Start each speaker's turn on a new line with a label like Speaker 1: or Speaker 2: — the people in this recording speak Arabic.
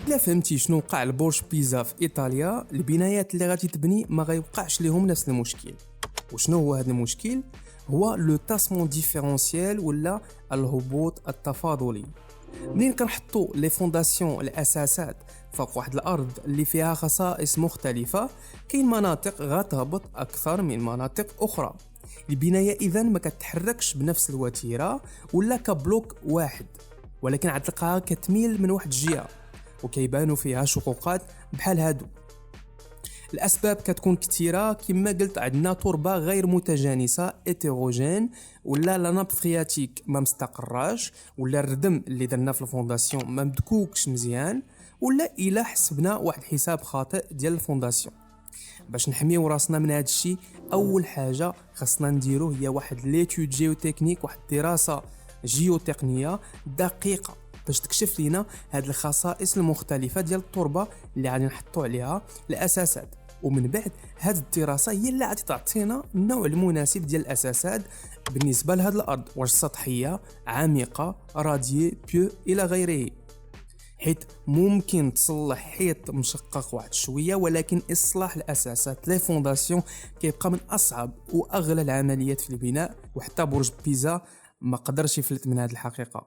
Speaker 1: الا فهمتي شنو وقع لبرج بيزا في ايطاليا، البنايات اللي غادي تبني ما غيوقعش ليهم نفس المشكل. وشنو هو هذا المشكل؟ هو لو تاسمون ديفيرونسيال ولا الهبوط التفاضلي. منين كنحطوا لي فونداسيون الاساسات فوق واحد الارض اللي فيها خصائص مختلفه، كاين مناطق غتهبط اكثر من مناطق اخرى. البنايه اذا ما كتحركش بنفس الوتيره ولا كبلوك واحد، ولكن عاد تلقاها كتميل من واحد الجهه وكيبانوا فيها شقوقات بحال هادو. الاسباب كتكون كثيره، كما قلت عندنا تربه غير متجانسه ايتيروجين، ولا لا ناب فرياتيك ما مستقراش، ولا الردم اللي درنا في الفونداسيون ما مدكوكش مزيان، ولا الا حسبنا واحد الحساب خاطئ ديال الفونداسيون. باش نحميو راسنا من هذا الشيء، اول حاجه خاصنا نديرو هي واحد ليتود جيوتكنيك، واحد الدراسه جيوتقنيه دقيقه باش تكشف لينا هاد الخصائص المختلفه ديال التربه اللي غادي نحطوا عليها الاساسات. ومن بعد هاد الدراسه هي اللي غادي تعطينا النوع المناسب ديال الاساسات بالنسبه لهاد الارض، واش سطحيه، عميقه، راديي، بيو الى غيره. حيت ممكن تصلح حيط مشقق واحد شويه، ولكن اصلاح الاساسات لي فونداسيون كيبقى من اصعب واغلى العمليات في البناء، وحتى برج بيزا ما قدرش يفلت من هذه الحقيقه.